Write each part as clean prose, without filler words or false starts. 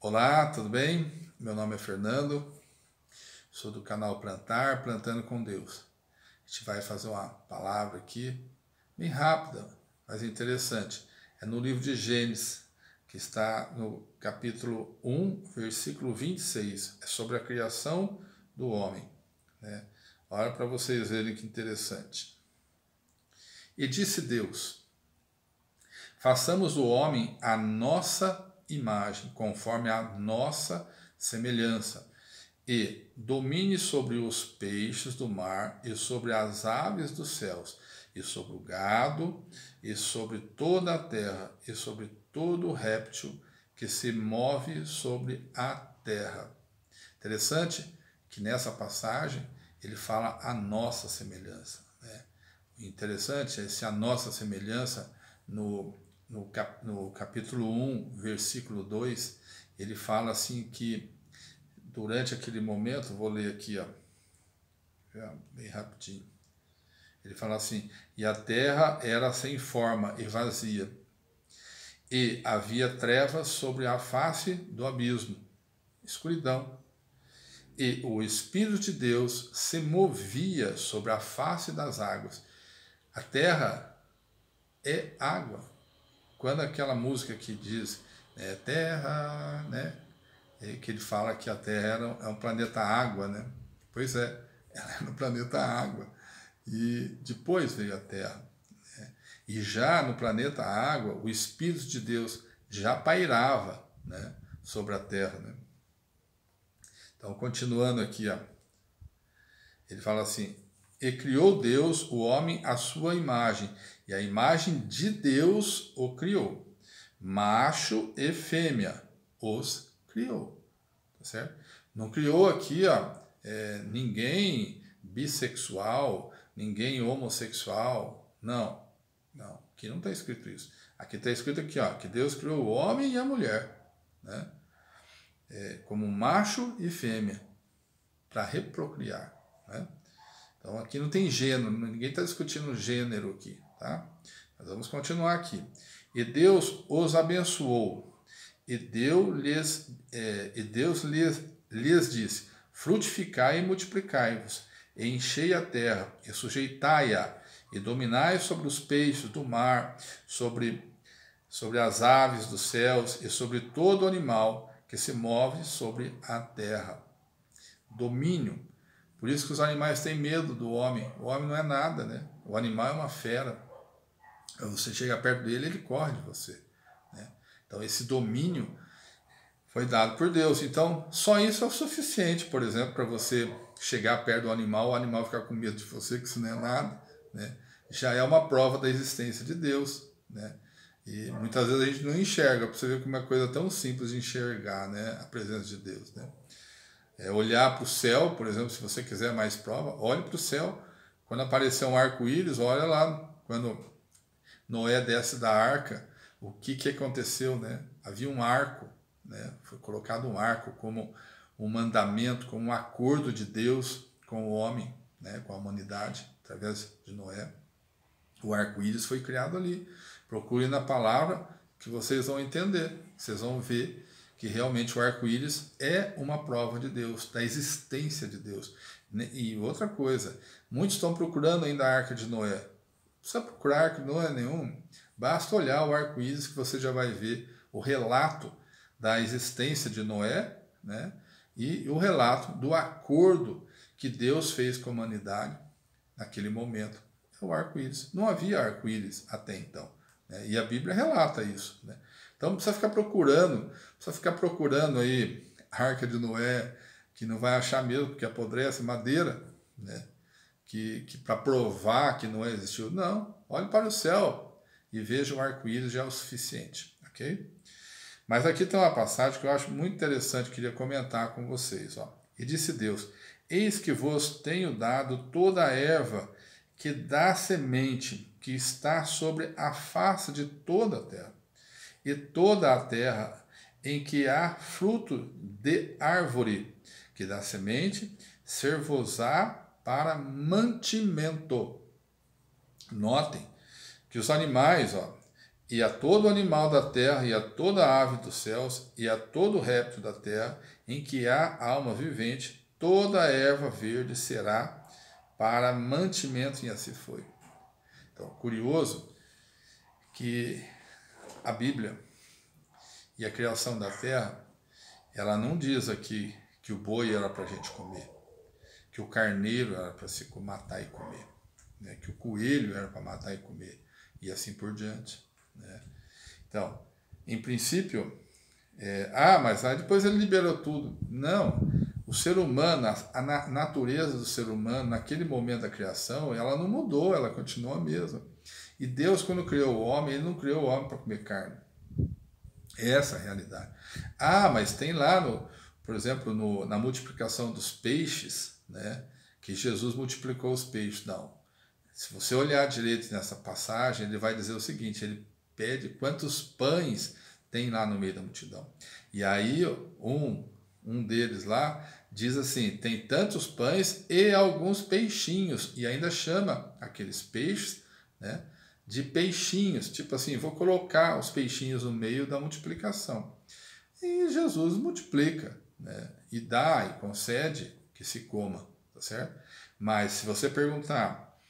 Olá, tudo bem? Meu nome é Fernando, sou do canal Plantar, Plantando com Deus. A gente vai fazer uma palavra aqui, bem rápida, mas interessante. É no livro de Gênesis, que está no capítulo 1, versículo 26. É sobre a criação do homem, né? Olha para vocês verem que interessante. E disse Deus: façamos o homem à nossa imagem, conforme a nossa semelhança, e domine sobre os peixes do mar, e sobre as aves dos céus, e sobre o gado, e sobre toda a terra, e sobre todo réptil que se move sobre a terra. Interessante que nessa passagem ele fala a nossa semelhança, né? Interessante é se a nossa semelhança no capítulo 1, versículo 2, ele fala assim que durante aquele momento, vou ler aqui, ó, bem rapidinho. Ele fala assim: e a terra era sem forma e vazia, e havia trevas sobre a face do abismo, escuridão. E o Espírito de Deus se movia sobre a face das águas. A terra é água. Quando aquela música que diz terra, né? Que ele fala que a Terra é um planeta água, né? Pois é, ela é no planeta água. E depois veio a Terra. Né? E já no planeta água, o Espírito de Deus já pairava, né, sobre a Terra. Né? Então, continuando aqui, ó, ele fala assim: e criou Deus o homem à sua imagem, e a imagem de Deus o criou. Macho e fêmea os criou. Tá certo? Não criou aqui, ó, ninguém bissexual, ninguém homossexual. Não, não. Aqui não está escrito isso. Aqui está escrito aqui, ó, que Deus criou o homem e a mulher, né? Como macho e fêmea, para reprocriar, né? Então aqui não tem gênero, ninguém está discutindo gênero aqui, tá? Mas vamos continuar aqui. E Deus os abençoou, e Deus lhes disse: frutificai e multiplicai-vos, e enchei a terra, e sujeitai-a, e dominai sobre os peixes do mar, sobre as aves dos céus, e sobre todo animal que se move sobre a terra. Domínio. Por isso que os animais têm medo do homem. O homem não é nada, né? O animal é uma fera. Você chega perto dele, ele corre de você, né? Então esse domínio foi dado por Deus. Então só isso é o suficiente, por exemplo, para você chegar perto do animal, o animal ficar com medo de você, que isso não é nada, né? Já é uma prova da existência de Deus, né? E muitas vezes a gente não enxerga, para você ver como é uma coisa tão simples de enxergar, né, a presença de Deus, né? Olhar para o céu, por exemplo, se você quiser mais prova, olhe para o céu. Quando aparecer um arco-íris, olha lá. Quando Noé desce da arca, o que aconteceu, né? Havia um arco, né? Foi colocado um arco como um mandamento, como um acordo de Deus com o homem, né? Com a humanidade, através de Noé. O arco-íris foi criado ali. Procure na palavra que vocês vão entender, vocês vão ver que realmente o arco-íris é uma prova de Deus, da existência de Deus. E outra coisa, muitos estão procurando ainda a Arca de Noé. Não precisa procurar Arca de Noé nenhum, basta olhar o arco-íris que você já vai ver o relato da existência de Noé, né? E o relato do acordo que Deus fez com a humanidade naquele momento. É o arco-íris. Não havia arco-íris até então, né? E a Bíblia relata isso, né? Então não precisa ficar procurando aí a Arca de Noé, que não vai achar mesmo, porque apodrece madeira, né? Que para provar que Noé existiu. Não, olhe para o céu e veja o arco-íris, já é o suficiente, ok? Mas aqui tem uma passagem que eu acho muito interessante, queria comentar com vocês, ó. E disse Deus: eis que vos tenho dado toda a erva que dá semente, que está sobre a face de toda a terra, e toda a terra em que há fruto de árvore, que dá semente, ser-vos-á para mantimento. Notem que os animais, ó, e a todo animal da terra, e a toda ave dos céus, e a todo réptil da terra, em que há alma vivente, toda erva verde será para mantimento, e assim foi. Então, curioso que a Bíblia e a criação da terra, ela não diz aqui que o boi era para a gente comer, que o carneiro era para se matar e comer, né? Que o coelho era para matar e comer, e assim por diante, né? Então, em princípio, mas aí depois ele liberou tudo. Não, o ser humano, a natureza do ser humano, naquele momento da criação, ela não mudou, ela continua a mesma. E Deus, quando criou o homem, ele não criou o homem para comer carne. Essa é a realidade. Mas tem lá, por exemplo, na multiplicação dos peixes, né, que Jesus multiplicou os peixes. Não. Se você olhar direito nessa passagem, ele vai dizer o seguinte, ele pede quantos pães tem lá no meio da multidão. E aí um deles lá diz assim, tem tantos pães e alguns peixinhos, e ainda chama aqueles peixes, né, de peixinhos, tipo assim, vou colocar os peixinhos no meio da multiplicação. E Jesus multiplica, né, e dá e concede que se coma, tá certo? Mas se você perguntar,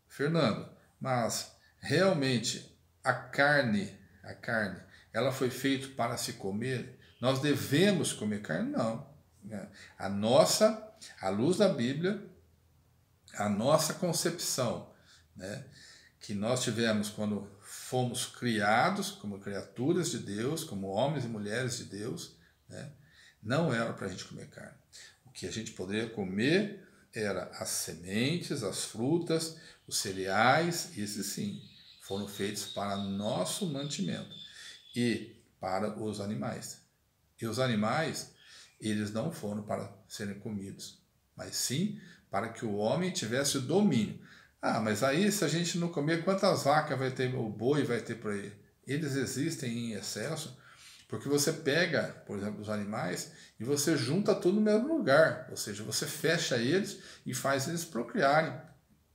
Fernando, mas realmente a carne, ela foi feita para se comer? Nós devemos comer carne? Não. À luz da Bíblia, a nossa concepção, né, que nós tivemos quando fomos criados como criaturas de Deus, como homens e mulheres de Deus, né, não era para a gente comer carne. O que a gente poderia comer era as sementes, as frutas, os cereais, esses sim, foram feitos para nosso mantimento e para os animais. E os animais, eles não foram para serem comidos, mas sim para que o homem tivesse o domínio. Mas aí se a gente não comer, quantas vacas vai ter, o boi vai ter por aí? Eles existem em excesso, porque você pega, por exemplo, os animais e você junta tudo no mesmo lugar, ou seja, você fecha eles e faz eles procriarem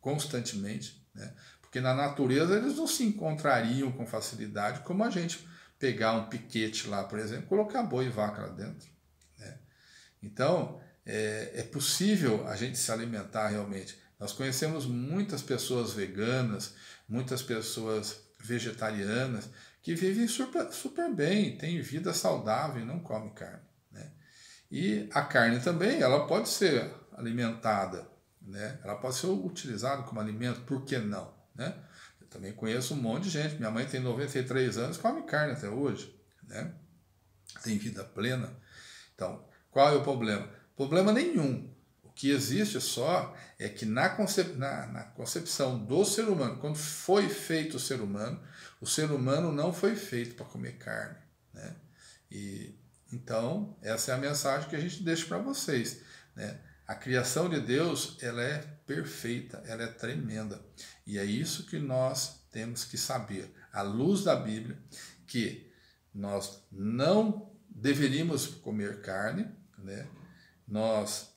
constantemente, né? Porque na natureza eles não se encontrariam com facilidade como a gente pegar um piquete lá, por exemplo, colocar boi e vaca lá dentro, né? Então, é possível a gente se alimentar realmente. Nós conhecemos muitas pessoas veganas, muitas pessoas vegetarianas, que vivem super bem, têm vida saudável e não comem carne, né? E a carne também, ela pode ser alimentada, né? Ela pode ser utilizada como alimento, por que não, né? Eu também conheço um monte de gente, minha mãe tem 93 anos, come carne até hoje, né? Tem vida plena. Então, qual é o problema? Problema nenhum. O que existe só é que na concepção do ser humano, quando foi feito o ser humano não foi feito para comer carne, né? E então, essa é a mensagem que a gente deixa para vocês, né? A criação de Deus, ela é perfeita, ela é tremenda. E é isso que nós temos que saber, à luz da Bíblia, que nós não deveríamos comer carne, né? Nós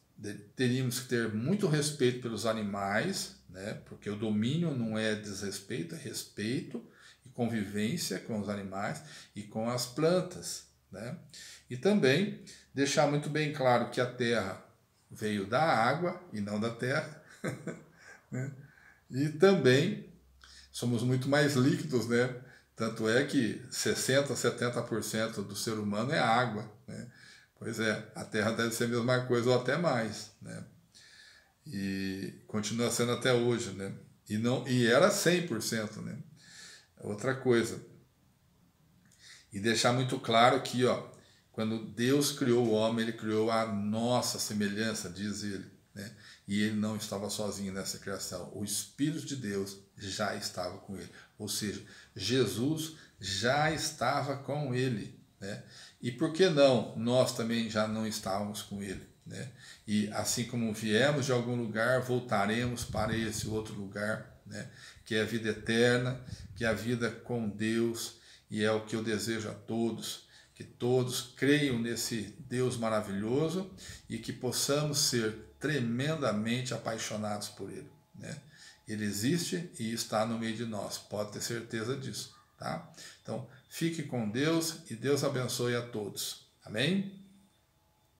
teríamos que ter muito respeito pelos animais, né? Porque o domínio não é desrespeito, é respeito e convivência com os animais e com as plantas, né? E também deixar muito bem claro que a terra veio da água e não da terra, né? E também somos muito mais líquidos, né? Tanto é que 60%, 70% do ser humano é água, né? Pois é, a Terra deve ser a mesma coisa ou até mais, né? E continua sendo até hoje, né? E era 100%, né? Outra coisa. E deixar muito claro aqui, ó, quando Deus criou o homem, ele criou a nossa semelhança, diz ele, né? E ele não estava sozinho nessa criação. O Espírito de Deus já estava com ele. Ou seja, Jesus já estava com ele, né? E por que não nós também já não estávamos com ele, né? E assim como viemos de algum lugar, voltaremos para esse outro lugar, né? Que é a vida eterna, que é a vida com Deus, e é o que eu desejo a todos, que todos creiam nesse Deus maravilhoso e que possamos ser tremendamente apaixonados por Ele, né? Ele existe e está no meio de nós, pode ter certeza disso, tá? Então, fique com Deus e Deus abençoe a todos. Amém?